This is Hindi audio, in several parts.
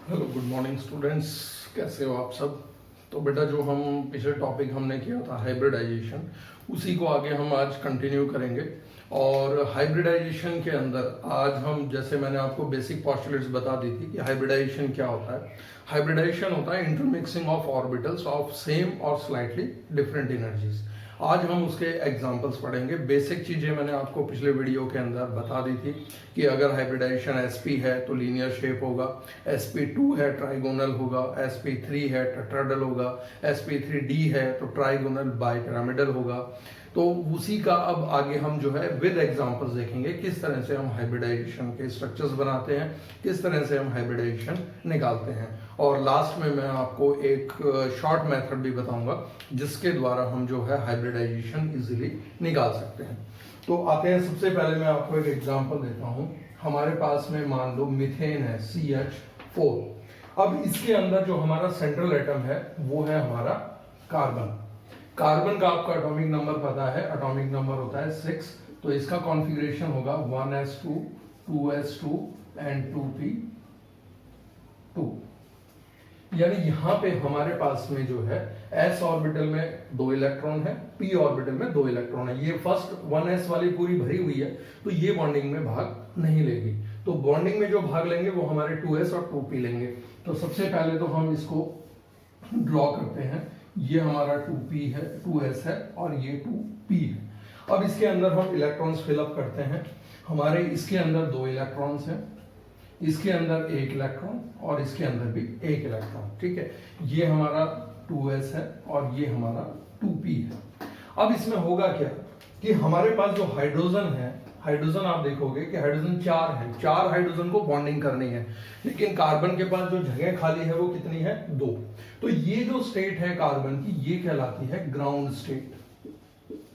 Hello, good morning students. कैसे हो आप सब? तो बेटा, जो हम पिछले टॉपिक हमने किया था हाइब्रिडाइजेशन, उसी को आगे हम आज कंटिन्यू करेंगे। और हाइब्रिडाइजेशन के अंदर आज हम, जैसे मैंने आपको बेसिक पॉस्टुलेट्स बता दी थी कि हाइब्रिडाइजेशन क्या होता है। हाइब्रिडाइजेशन होता है intermixing of orbitals of same और स्लाइटली डिफरेंट एनर्जीज। आज हम उसके एग्जांपल्स पढ़ेंगे। बेसिक चीजें मैंने आपको पिछले वीडियो के अंदर बता दी थी कि अगर हाइब्रिडाइजेशन sp है तो लीनियर शेप होगा, sp2 है ट्राइगोनल होगा, sp3 है टेट्राहेड्रल होगा, sp3d है तो ट्राइगोनल बाइपिरामिडल होगा। तो उसी का अब आगे हम जो है विद एग्जांपल्स देखेंगे किस तरह से हम हाइब्रिडाइजेशन के स्ट्रक्चर्स बनाते हैं, किस तरह से हम हाइब्रिडाइजेशन निकालते हैं। और लास्ट में मैं आपको एक शॉर्ट मेथड भी बताऊंगा जिसके द्वारा हम जो है हाइब्रिडाइजेशन इजीली निकाल सकते हैं। तो आते हैं, सबसे पहले मैं आपको एक एग्जांपल देता हूं। हमारे पास में मान लो मीथेन है CH4। अब इसके अंदर जो हमारा सेंट्रल एटम है वो है हमारा कार्बन। कार्बन का आपका एटॉमिक नंबर पता है, एटॉमिक नंबर होता है 6। तो इसका कॉन्फ़िगरेशन होगा 1s2 2s2 एंड 2p2। यानी यहां पे हमारे पास में जो है s ऑर्बिटल में 2 इलेक्ट्रॉन है, p ऑर्बिटल में 2 इलेक्ट्रॉन है। ये फर्स्ट 1s वाली पूरी भरी हुई है तो ये बॉन्डिंग में भाग नहीं लेगी। तो बॉन्डिंग में जो भाग लेंगे वो हमारे 2s और 2p लेंगे। तो सबसे पहले तो हम इसको ड्रॉ करते हैं। ये हमारा 2p है, 2s है और ये 2p है। अब इसके अंदर हम इलेक्ट्रॉन्स फिलअप करते हैं। हमारे इसके अंदर 2 इलेक्ट्रॉन्स हैं, इसके अंदर 1 इलेक्ट्रॉन और इसके अंदर भी 1 इलेक्ट्रॉन। ठीक है, ये हमारा 2s है और ये हमारा 2p है। अब इसमें होगा क्या कि हमारे पास जो हाइड्रोजन है, हाइड्रोजन आप देखोगे कि हाइड्रोजन 4 है, 4 हाइड्रोजन को बॉन्डिंग करनी है, लेकिन कार्बन के पास जो जगह खाली है वो कितनी है? 2। तो ये जो स्टेट है कार्बन की, ये कहलाती है ग्राउंड स्टेट।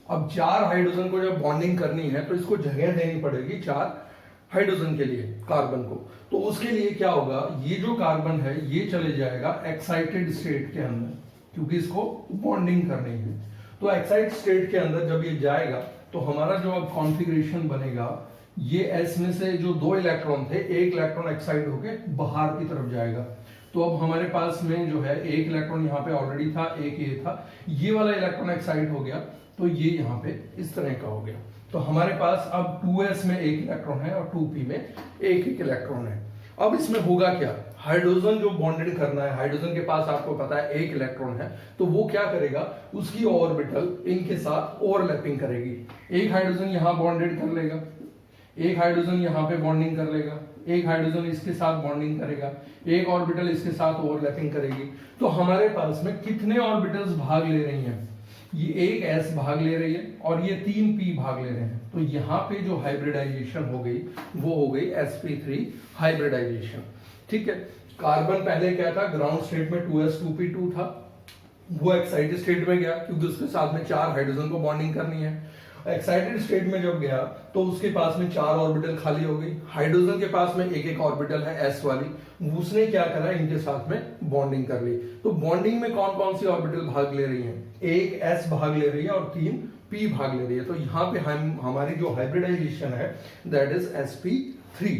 अब 4 हाइड्रोजन को जब बॉन्डिंग करनी है तो इसको जगह देनी पड़ेगी 4 हाइड्रोजन के लिए, कार्बन को। तो उसके लिए क्या होगा, ये जो कार्बन है ये चले जाएगा एक्साइटेड स्टेट के अंदर, क्योंकि इसको बॉन्डिंग करनी है। तो एक्साइटेड स्टेट के अंदर जब ये जाएगा तो हमारा जो अब कॉन्फ़िगरेशन बनेगा, ये s में से जो 2 इलेक्ट्रॉन थे, 1 इलेक्ट्रॉन एक्साइट होके बाहर की तरफ जाएगा। तो अब हमारे पास में जो है 1 इलेक्ट्रॉन यहाँ पे ऑलरेडी था, 1 ये था, ये वाला इलेक्ट्रॉन एक्साइट हो गया तो ये यहाँ पे इस तरह का हो गया। तो हमारे पास अब 2s में 1 इलेक्ट्रॉन है और 2p में 1 इलेक्ट्रॉन है। अब इसमें होगा क्या, हाइड्रोजन जो बॉन्डेड करना है, हाइड्रोजन के पास आपको पता है 1 इलेक्ट्रॉन है, तो वो क्या करेगा, उसकी ऑर्बिटल इनके साथ ओवरलैपिंग करेगी। एक हाइड्रोजन यहां बॉन्डेड कर लेगा, एक हाइड्रोजन यहां पे बॉन्डिंग कर लेगा, एक हाइड्रोजन इसके साथ बॉन्डिंग करेगा, एक ऑर्बिटल इसके साथ ओवरलैपिंग करेगी। तो हमारे पास में कितने ऑर्बिटल्स भाग ले रही हैं? ये एक s भाग ले रही है और ये 3p भाग ले रहे हैं। तो यहाँ पे जो हाइब्रिडाइजेशन हो गई वो हो गई sp3 हाइब्रिडाइजेशन। ठीक है, कार्बन पहले क्या था, ग्राउंड स्टेट में 2s 2p2 था, वो एक्साइटेड स्टेट में गया क्योंकि उसके साथ में 4 हाइड्रोजन को बॉन्डिंग करनी है। एक्साइटेड स्टेट में जब गया तो उसके पास में 4 ऑर्बिटल खाली हो गई। हाइड्रोजन के पास में एक ऑर्बिटल है s वाली, उसने क्या करा, इनके साथ में बॉन्डिंग कर ली। तो बॉन्डिंग में कौन कौन सी ऑर्बिटल भाग ले रही हैं? एक s भाग ले रही है और 3 p भाग ले रही है। तो यहाँ पे हमारी जो हाइब्रिडाइजेशन है दैट इज sp3।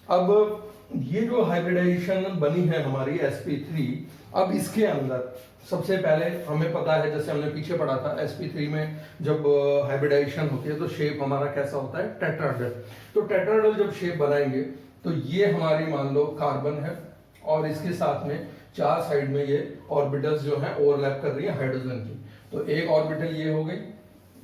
अब ये जो हाइब्रिडाइजेशन बनी है हमारी sp3, अब इसके अंदर सबसे पहले हमें पता है, जैसे हमने पीछे पढ़ा था, sp3 में जब हाइब्रिडाइजेशन होती है तो शेप हमारा कैसा होता है, टेट्राहेड्रल। तो टेट्राहेड्रल जब शेप बनाएंगे तो ये हमारी मान लो कार्बन है और इसके साथ में 4 साइड में ये ऑर्बिटल्स जो है ओवरलैप कर रही है हाइड्रोजन की। तो एक ऑर्बिटल ये हो गई,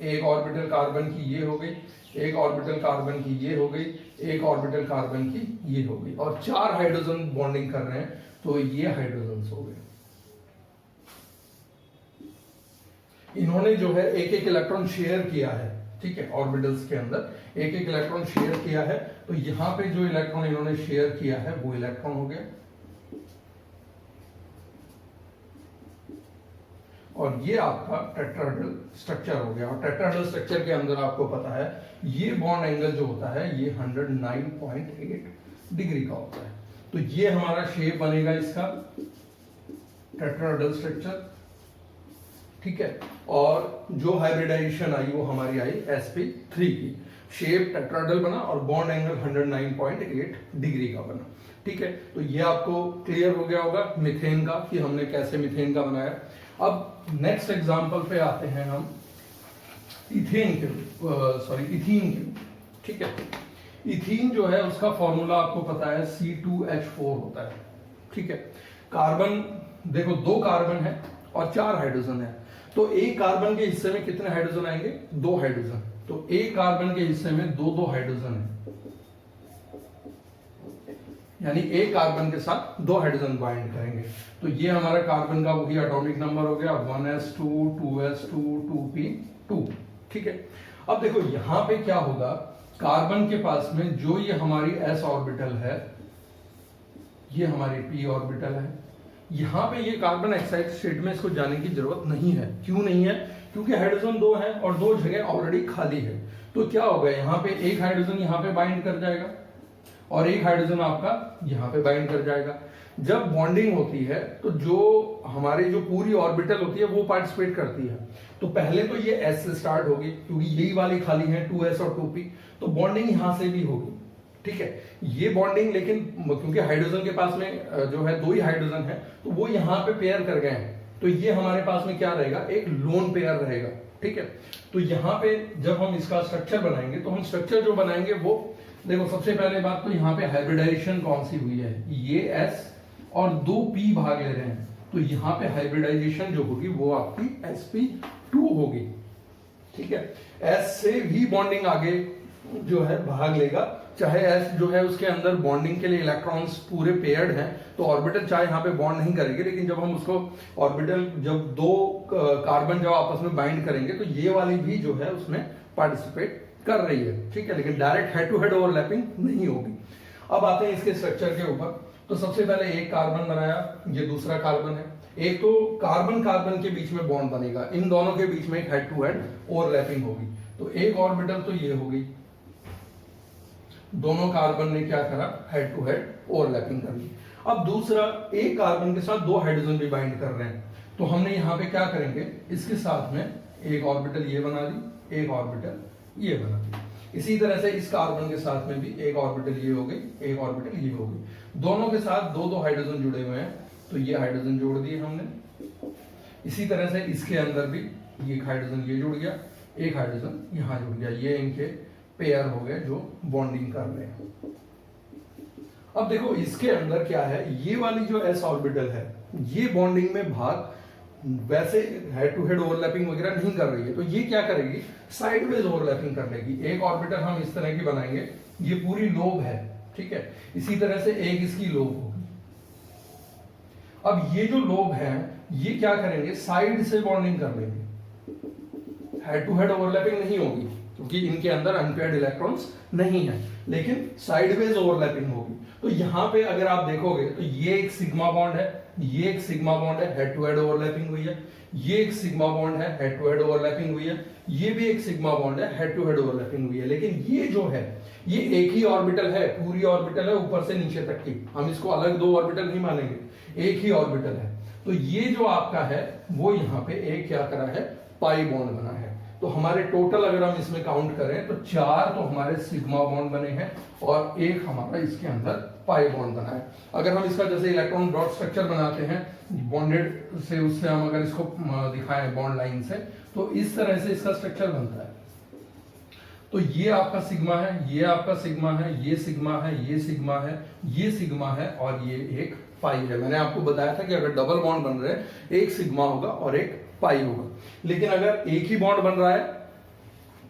एक ऑर्बिटल कार्बन की ये हो गई, एक ऑर्बिटल कार्बन की ये हो गई, एक ऑर्बिटल कार्बन की ये हो गई, और 4 हाइड्रोजन बॉन्डिंग कर रहे हैं तो ये हाइड्रोजन हो गए। इन्होंने जो है एक इलेक्ट्रॉन शेयर किया है, ठीक है, ऑर्बिटल्स के अंदर एक इलेक्ट्रॉन शेयर किया है। तो यहां पे जो इलेक्ट्रॉन इन्होंने शेयर किया है वो इलेक्ट्रॉन हो गया, और ये आपका टेट्राहेड्रल स्ट्रक्चर हो गया। और टेट्राहेड्रल स्ट्रक्चर के अंदर आपको पता है ये बॉन्ड एंगल जो होता है ये 109.8 डिग्री का होता है। तो ये हमारा शेप बनेगा इसका टेट्राहेड्रल स्ट्रक्चर। ठीक है, और जो हाइब्रिडाइजेशन आई वो हमारी आई sp3 की। शेप टेट्राहेड्रल बना और बॉन्ड एंगल 109.8 डिग्री का बना। ठीक है, तो ये आपको क्लियर हो गया होगा मीथेन का कि हमने कैसे मीथेन का बनाया। अब नेक्स्ट एग्जांपल पे आते हैं हम इथेन के, इथीन के। ठीक है, इथीन जो है उसका फॉर्मूला आपको पता है C2H4 होता है। ठीक है, कार्बन देखो 2 कार्बन है और 4 हाइड्रोजन है, तो एक कार्बन के हिस्से में कितने हाइड्रोजन आएंगे? 2 हाइड्रोजन। तो एक कार्बन के हिस्से में 2 हाइड्रोजन है, यानी एक कार्बन के साथ 2 हाइड्रोजन बाइंड करेंगे। तो ये हमारा कार्बन का वही एटॉमिक नंबर हो गया 1s2 2s2 2p2। ठीक है, अब देखो यहां पे क्या होगा, कार्बन के पास में जो ये हमारी s ऑर्बिटल है, ये हमारी p ऑर्बिटल है, यहां पे ये कार्बन एक्साइड स्टेट में इसको जाने की जरूरत नहीं है। क्यों नहीं है? क्योंकि हाइड्रोजन 2 है और 2 जगह ऑलरेडी खाली है। तो क्या होगा, यहाँ पे एक हाइड्रोजन यहाँ पे बाइंड कर जाएगा और एक हाइड्रोजन आपका यहाँ पे बाइंड कर जाएगा। जब बॉन्डिंग होती है तो जो हमारी जो पूरी ऑर्बिटल होती है वो पार्टिसिपेट करती है। तो पहले तो ये S से स्टार्ट होगी क्योंकि यही वाली खाली है 2s और 2p, तो बॉन्डिंग यहां से भी होगी। ठीक है, ये बॉन्डिंग लेकिन क्योंकि हाइड्रोजन के पास में जो है 2 ही हाइड्रोजन है तो वो यहाँ पे पेयर कर गए हैं, तो ये हमारे पास में क्या रहेगा, एक लोन पेयर रहेगा। ठीक है, तो यहाँ पे जब हम इसका स्ट्रक्चर बनाएंगे तो हम स्ट्रक्चर जो बनाएंगे वो देखो, सबसे पहले बात तो यहाँ पे हाइब्रिडाइजेशन कौन सी हुई है, ये S और 2p भाग ले रहे हैं, तो यहाँ पे हाइब्रिडाइजेशन जो होगी वो आपकी sp2 होगी। ठीक है, S से भी बॉन्डिंग आगे जो है भाग लेगा, चाहे S जो है उसके अंदर बॉन्डिंग के लिए इलेक्ट्रॉन्स पूरे पेयर्ड हैं, तो ऑर्बिटल चाहे यहाँ पे बॉन्ड नहीं करेगी, लेकिन जब हम उसको ऑर्बिटल जब 2 कार्बन जब आपस में बाइंड करेंगे तो ये वाली भी जो है उसमें पार्टिसिपेट कर रही है। ठीक है, लेकिन direct head to head overlapping नहीं होगी। अब आते हैं इसके स्ट्रक्चर के ऊपर। तो सबसे पहले एक कार्बन बनाया, ये दूसरा कार्बन है, एक तो कार्बन कार्बन के बीच में बॉन्ड बनेगा, इन दोनों के बीच में एक हेड टू हेड ओवरलैपिंग होगी। तो एक ऑर्बिटल तो ये होगी, दोनों कार्बन ने क्या करा, हेड टू हेड ओवरलैपिंग कर ली। अब दूसरा, एक कार्बन के साथ 2 हाइड्रोजन भी बाइंड कर रहे हैं, तो हमने यहाँ पे क्या करेंगे, इसके साथ में एक ऑर्बिटल ये बना ली, एक ऑर्बिटल ये बना दी। इसी तरह से इस कार्बन के साथ में भी एक ऑर्बिटल ये हो गई, एक ऑर्बिटल ये हो गई, दोनों के साथ 2 हाइड्रोजन जुड़े हुए हैं, तो ये हाइड्रोजन जोड़ दिए हमने। इसी तरह से इसके अंदर भी एक हाइड्रोजन ये जुड़ गया, एक हाइड्रोजन यहां जुड़ गया, ये इनके पेयर हो गए जो बॉन्डिंग कर रहे हैं। अब देखो इसके अंदर क्या है, ये वाली जो s ऑर्बिटल है ये बॉन्डिंग में भाग वैसे हेड टू हेड ओवरलैपिंग वगैरह नहीं कर रही है, तो ये क्या करेगी, साइडवेज ओवरलैपिंग कर लेगी। एक ऑर्बिटल हम इस तरह की बनाएंगे, ये पूरी लोब है। ठीक है, इसी तरह से एक इसकी लोब होगी। अब ये जो लोब है ये क्या करेंगे, साइड से बॉन्डिंग कर लेंगे, हेड टू हेड ओवरलैपिंग नहीं होगी क्योंकि इनके अंदर अनपेयर्ड इलेक्ट्रॉन्स नहीं है, लेकिन साइडवेज ओवरलैपिंग होगी। तो यहां पे अगर आप देखोगे तो ये एक सिग्मा बॉन्ड है, ये एक सिग्मा बॉन्ड है, हेड टू हेड ओवरलैपिंग हुई है, ये एक सिग्मा बॉन्ड है, हेड टू हेड ओवरलैपिंग हुई है, ये भी एक सिग्मा बॉन्ड है, हेड टू हेड ओवरलैपिंग हुई है। लेकिन ये जो है ये एक ही ऑर्बिटल है, पूरी ऑर्बिटल है ऊपर से नीचे तक की, हम इसको अलग 2 ऑर्बिटल नहीं मानेंगे, एक ही ऑर्बिटल है। तो ये जो आपका है वो यहाँ पे एक क्या करा है, पाई बॉन्ड बना है। तो हमारे टोटल अगर हम इसमें काउंट करें तो 4 तो हमारे सिग्मा बॉन्ड बने हैं और एक हमारा इसके अंदर पाई बॉन्ड बना है। अगर हम इसका जैसे इलेक्ट्रॉन डॉट स्ट्रक्चर बनाते हैं बॉन्डेड से, उससे हम अगर इसको दिखाएं बॉन्ड लाइन से, तो इस तरह से इसका स्ट्रक्चर बनता है। तो ये आपका सिग्मा है, ये आपका सिग्मा है, ये सिग्मा है, ये सिग्मा है, ये सिग्मा है और ये एक पाई है। मैंने आपको बताया था कि अगर डबल बॉन्ड बन रहे हैं एक सिग्मा होगा और एक पाई होगा, लेकिन अगर एक ही बॉन्ड बन रहा है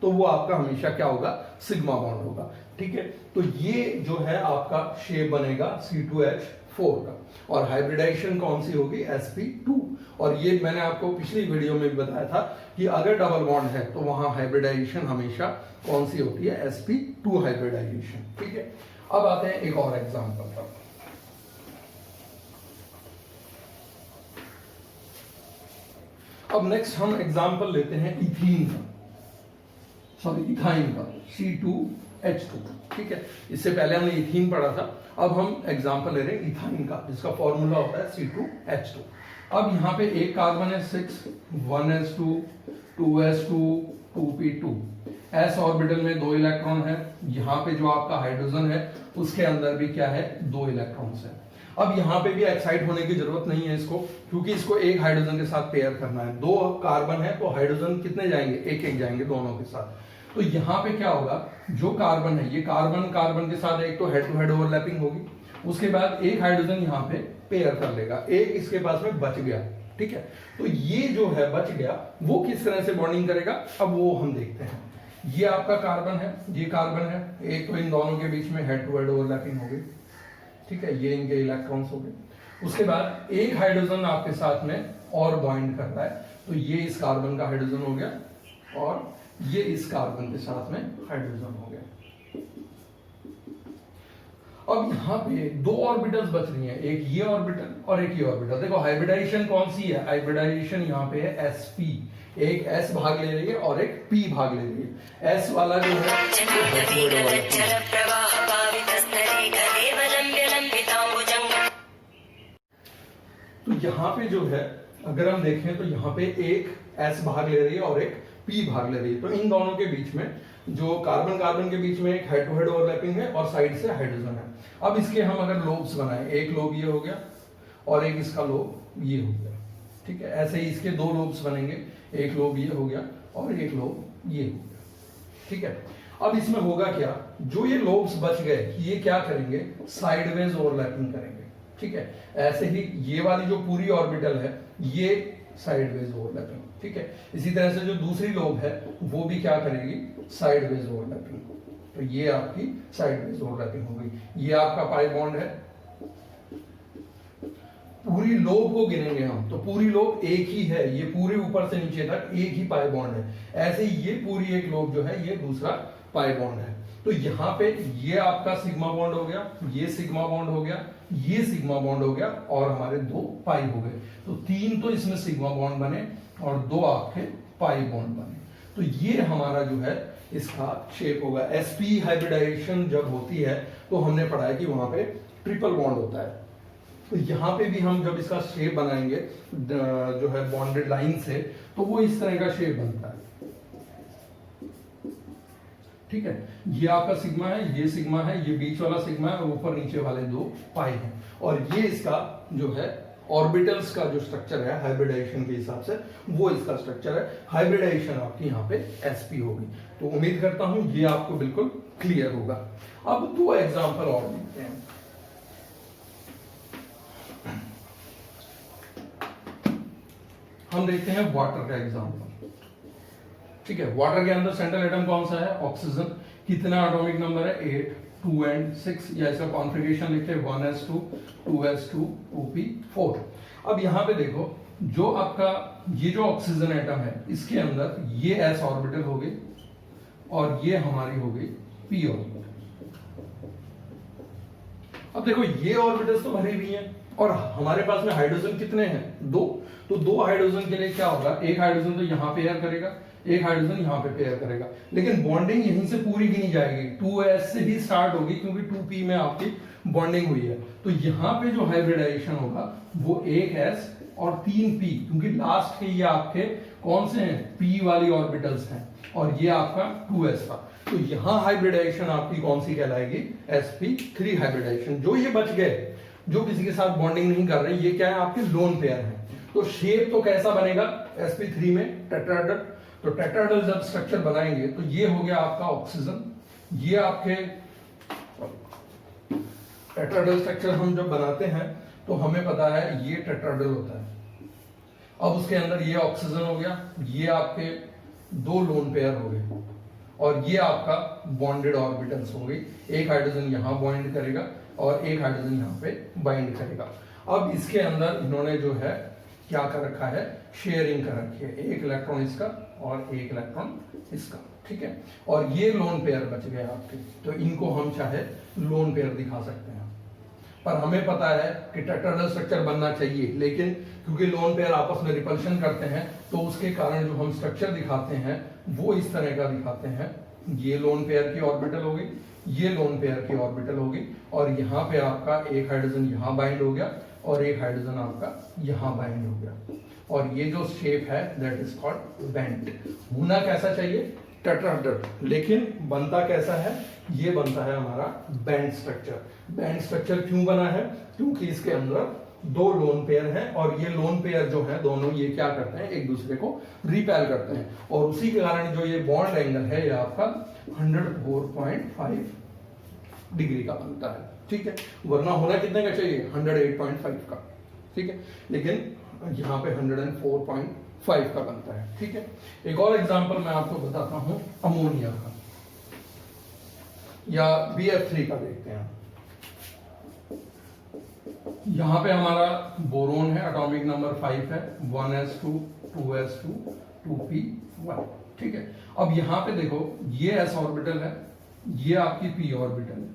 तो वो आपका हमेशा क्या होगा, सिग्मा बॉन्ड होगा। ठीक है, तो ये जो है आपका शेप बनेगा C2H4 का, और हाइब्रिडाइजेशन कौन सी होगी, sp2। और ये मैंने आपको पिछली वीडियो में भी बताया था कि अगर डबल बॉन्ड है तो वहां हाइब्रिडाइजेशन हमेशा कौन सी होती है, sp2 हाइब्रिडाइजेशन। ठीक है, अब आते हैं एक और एग्जांपल पर। अब नेक्स्ट हम एग्जांपल लेते हैं इथीन का, सॉरी इथाइन का, C2H2। ठीक है, इससे पहले हमने इथीन पढ़ा था, अब हम एग्जांपल ले रहे हैं इथाइन का, जिसका फॉर्मूला होता है C2H2। अब यहाँ पे एक कार्बन है 6, 1s2 2s2 2p2, s orbital में 2 इलेक्ट्रॉन है, यहाँ पे जो आपका हाइड्रोजन है उसके अंदर भी क्या है, 2 इलेक्ट्रॉन्स है। अब यहाँ पे भी एक्साइट होने की जरूरत नहीं है इसको, क्योंकि इसको एक हाइड्रोजन के साथ पेयर करना है। 2 कार्बन है तो हाइड्रोजन कितने जाएंगे, एक एक जाएंगे दोनों के साथ। तो यहाँ पे क्या होगा, जो कार्बन है ये कार्बन कार्बन के साथ एक तो हेड टू हेड ओवरलैपिंग होगी, उसके बाद एक हाइड्रोजन यहाँ पे पेयर कर लेगा, एक इसके पास में बच गया, ठीक है। तो ये जो है बच गया वो किस तरह से बॉन्डिंग करेगा, अब वो हम देखते हैं। ये आपका कार्बन है, ये कार्बन है, एक तो इन दोनों के बीच में हेड टू हेड ओवरलैपिंग हो गई, ठीक है, ये इनके इलेक्ट्रॉन्स हो गए। उसके बाद एक हाइड्रोजन आपके साथ में और बॉन्ड कर रहा है, तो ये इस कार्बन का हाइड्रोजन हो गया और ये इस कार्बन के साथ में हाइड्रोजन हो गया। अब यहाँ पे 2 ऑर्बिटल्स बच रही हैं, एक ये ऑर्बिटल और एक ये ऑर्बिटल। देखो हाइब्रिडाइजेशन कौन सी है, हाइब्रिडाइजेशन यहाँ पे है sp, एक s भाग ले रही है और एक p भाग ले रही है। s वाला जो है तो यहाँ पे जो है अगर हम देखें तो यहाँ पे एक s भाग ले रही है और एक p भाग ले रही है। तो इन दोनों के बीच में जो कार्बन कार्बन के बीच में एक हेड टू हेड ओवरलैपिंग है और साइड से हाइड्रोजन है। अब इसके हम अगर लोब्स बनाएं, एक लोब ये हो गया और एक इसका लोब ये हो गया, ठीक है। ऐसे ही इसके 2 लोब्स बनेंगे, एक लोब ये हो गया और एक लोब ये हो गया, ठीक है। अब इसमें होगा क्या, जो ये लोब्स बच गए ये क्या करेंगे, साइडवेज ओवरलैपिंग करेंगे, ठीक है। ऐसे ही ये वाली जो पूरी ऑर्बिटल है ये साइडवेज ओवरलैपिंग, ठीक है। इसी तरह से जो दूसरी लोब है वो भी क्या करेगी, साइडवेज ओवरलैपिंग। तो ये आपकी साइडवेज ओवरलैपिंग हो गई। ये आपका पाई बॉन्ड है। पूरी लोब को गिनेंगे हम तो पूरी लोब एक ही है, ये पूरे ऊपर से नीचे तक एक ही पाई बॉन्ड है। ऐसे ही ये पूरी एक लोब जो है ये दूसरा पाई बॉन्ड है। तो यहाँ पे ये आपका सिग्मा बॉन्ड हो गया, ये सिग्मा बॉन्ड हो गया, ये सिग्मा बॉन्ड हो गया और हमारे 2 पाई हो गए। तो 3 तो इसमें सिग्मा बॉन्ड बने और 2 आपके पाई बॉन्ड बने। तो ये हमारा जो है इसका शेप होगा। sp हाइब्रिडाइजेशन जब होती है तो हमने पढ़ा है कि वहां पे ट्रिपल बॉन्ड होता है। तो यहाँ पे भी हम जब इसका शेप बनाएंगे जो है बॉन्डेड लाइन से, तो वो इस तरह का शेप बनता है, ठीक है। ये आपका सिग्मा है, ये सिग्मा है, ये बीच वाला सिग्मा है और ऊपर नीचे वाले 2 पाई हैं। और ये इसका जो है ऑर्बिटल्स का जो स्ट्रक्चर है हाइब्रिडाइजेशन के हिसाब से वो इसका स्ट्रक्चर है। हाइब्रिडाइजेशन आपकी यहाँ पे sp होगी। तो उम्मीद करता हूं ये आपको बिल्कुल क्लियर होगा। अब 2 एग्जांपल और देखते हैं। हम देखते हैं वाटर का एग्जांपल, ठीक है। वाटर के अंदर सेंट्रल एटम कौन सा है, ऑक्सीजन। कितना एटॉमिक नंबर है, 8, 2 and 6, या इसका कॉन्फ़िगरेशन लिखते हैं 1s2, 2s2, 2p4। अब यहाँ पे देखो जो आपका ये जो ऑक्सीजन एटम है इसके अंदर ये s ऑर्बिटल हो गई और ये हमारी हो गई p ऑर्बिटल। अब देखो ये ऑर्बिटल्स तो भरी हुई हैं और हमारे पास में हाइड्रोजन कितने हैं, 2। तो 2 हाइड्रोजन के लिए क्या होगा, एक हाइड्रोजन तो यहाँ पेयर करेगा, एक हाइड्रोजन यहाँ पे पेयर करेगा, लेकिन बॉन्डिंग यहीं से पूरी गिनी जाएगी, 2s से ही स्टार्ट होगी क्योंकि 2p में आपकी बॉन्डिंग हुई है। तो यहाँ पे जो हाइब्रिडाइजेशन होगा वो 1s और 3p, क्योंकि लास्ट के ये आपके कौन से हैं, p वाली ऑर्बिटल्स हैं और ये आपका 2s था। तो यहाँ हाइब्रिडाइजेशन आपकी कौन सी कहलाएगी, sp3 हाइब्रिडाइजेशन। जो ये बच गए जो किसी के साथ बॉन्डिंग नहीं कर रहे, ये क्या है, आपके लोन पेयर हैं। तो शेप तो कैसा बनेगा sp3 में, टेट्राहेड्रल। तो टेट्राहेड्रल जब स्ट्रक्चर बनाएंगे तो ये हो गया आपका ऑक्सीजन, ये आपके टेट्राहेड्रल स्ट्रक्चर हम जब बनाते हैं तो हमें पता है ये टेट्राहेड्रल होता है। अब उसके अंदर ये ऑक्सीजन हो गया, ये आपके 2 लोन पेयर हो गए और ये आपका बॉन्डेड ऑर्बिटल्स हो गई। एक हाइड्रोजन यहाँ बॉन्ड करेगा और एक हाइड्रोजन यहाँ पे बाइंड करेगा। अब इसके अंदर इन्होंने जो है क्या कर रखा है, शेयरिंग कर रखी है, एक इलेक्ट्रॉन इसका और एक इलेक्ट्रॉन इसका, ठीक है। और ये लोन पेयर बच गए आपके, तो इनको हम चाहे लोन पेयर दिखा सकते हैं। पर हमें पता है कि टेट्राहेड्रल स्ट्रक्चर बनना चाहिए, लेकिन क्योंकि लोन पेयर आपस में रिपल्शन करते हैं तो उसके कारण जो हम स्ट्रक्चर दिखाते हैं वो इस तरह का दिखाते हैं। ये लोन पेयर की ऑर्बिटल होगी, ये लोन पेयर की ऑर्बिटल होगी और यहाँ पे आपका एक हाइड्रोजन यहाँ बाइंड हो गया और एक हाइड्रोजन आपका यहाँ बाइंड हो गया और ये जो शेप है दैट इज कॉल्ड बेंट। होना कैसा चाहिए, टेट्राहेड्रल, लेकिन बनता कैसा है, ये बनता है हमारा बैंड स्ट्रक्चर। बैंड स्ट्रक्चर क्यों बना है? क्योंकि इसके अंदर दो लोन पेयर हैं और ये लोन पेयर जो है दोनों ये क्या करते हैं, एक दूसरे को रिपेल करते हैं और उसी के कारण जो ये बॉन्ड एंगल है ये आपका 104.5 डिग्री का बनता है। ठीक है, वरना होना कितने का चाहिए? 108.5 का। ठीक है, लेकिन यहाँ पे 104.5 का बनता है। ठीक है, एक और एग्जांपल मैं आपको बताता हूं अमोनिया का या BF3 का देखते हैं। यहां पे हमारा बोरोन है, एटॉमिक नंबर 5 है, 1s2 2s2 2p1। ठीक है, अब यहां पे देखो ये s ऑर्बिटल है, ये आपकी p ऑर्बिटल है।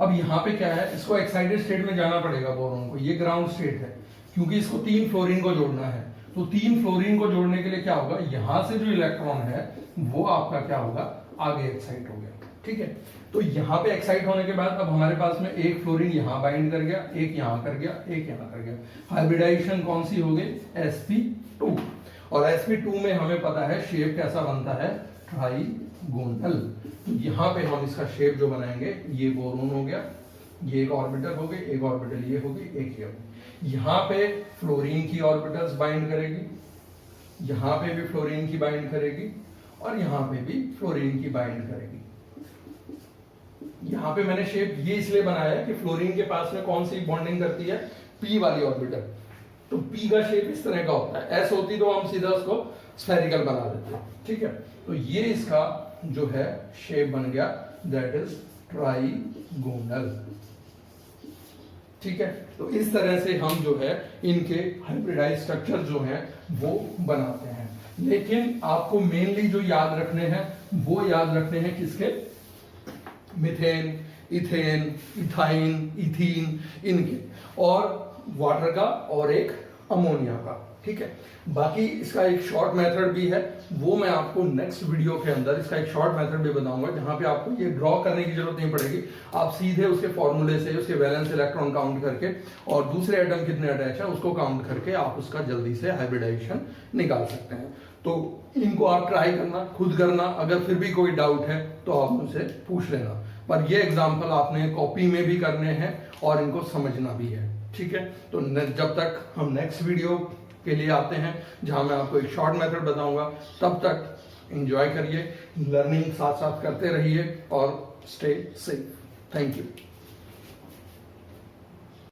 अब यहां पे क्या है, इसको एक्साइटेड स्टेट में जाना पड़ेगा बोरोन को, ये ग्राउंड स्टेट है क्योंकि इसको 3 फ्लोरीन को जोड़ना है। तो 3 फ्लोरीन को जोड़ने के लिए क्या होगा, यहां से जो इलेक्ट्रॉन है वो आपका क्या होगा, आगे एक्साइट हो गया। ठीक है, तो यहां पे एक्साइट होने के बाद अब हमारे पास में एक फ्लोरीन यहां बाइंड कर गया, एक यहां कर गया, एक यहां कर गया। हाइब्रिडाइजेशन कौन सी हो गई? sp2। और sp2 में हमें पता है शेप कैसा बनता है, ट्राइगोनल। तो यहां पे हम इसका शेप जो बनाएंगे, ये बोरोन हो गया, ये एक ऑर्बिटल हो गई, एक ऑर्बिटल ये होगी, एक ये होगी। यहां पे फ्लोरीन की ऑर्बिटल्स बाइंड करेगी, यहां पे भी फ्लोरीन की बाइंड करेगी और यहां पे भी फ्लोरीन की बाइंड करेगी। यहां पे मैंने शेप ये इसलिए बनाया है कि फ्लोरीन के पास में कौन सी बॉन्डिंग करती है, p वाली ऑर्बिटल। तो p का शेप इस तरह का होता है, s होती तो हम सीधा उसको स्फेरिकल बना देते हैं। ठीक है, तो ये इसका जो है शेप बन गया, दैट इज ट्राइगोनल। ठीक है, तो इस तरह से हम जो है इनके हाइब्रिडाइज स्ट्रक्चर जो है वो बनाते हैं। लेकिन आपको मेनली जो याद रखने हैं वो याद रखने हैं किसके, मीथेन, इथेन, इथाइन, इथीन, इनके, और वाटर का और एक अमोनिया का। ठीक है, बाकी इसका एक शॉर्ट मेथड भी है, वो मैं आपको नेक्स्ट वीडियो के अंदर इसका एक शॉर्ट मेथड भी बताऊंगा, जहां पे आपको ये ड्रॉ करने की जरूरत नहीं पड़ेगी। आप सीधे उसके फॉर्मूले से उसके वैलेंस इलेक्ट्रॉन काउंट करके और दूसरे एटम कितने अटैच है उसको काउंट करके आप उसका जल्दी से हाइब्रिडाइजेशन निकाल सकते हैं। तो इनको आप ट्राई करना, खुद करना, अगर फिर भी कोई डाउट है तो आप मुझसे पूछ लेना। पर ये एग्जाम्पल आपने कॉपी में भी करने हैं और इनको समझना भी है। ठीक है, तो जब तक हम नेक्स्ट वीडियो के लिए आते हैं जहां मैं आपको एक शॉर्ट मेथड बताऊंगा, तब तक एंजॉय करिए, लर्निंग साथ साथ करते रहिए और स्टे सेफ। Thank you.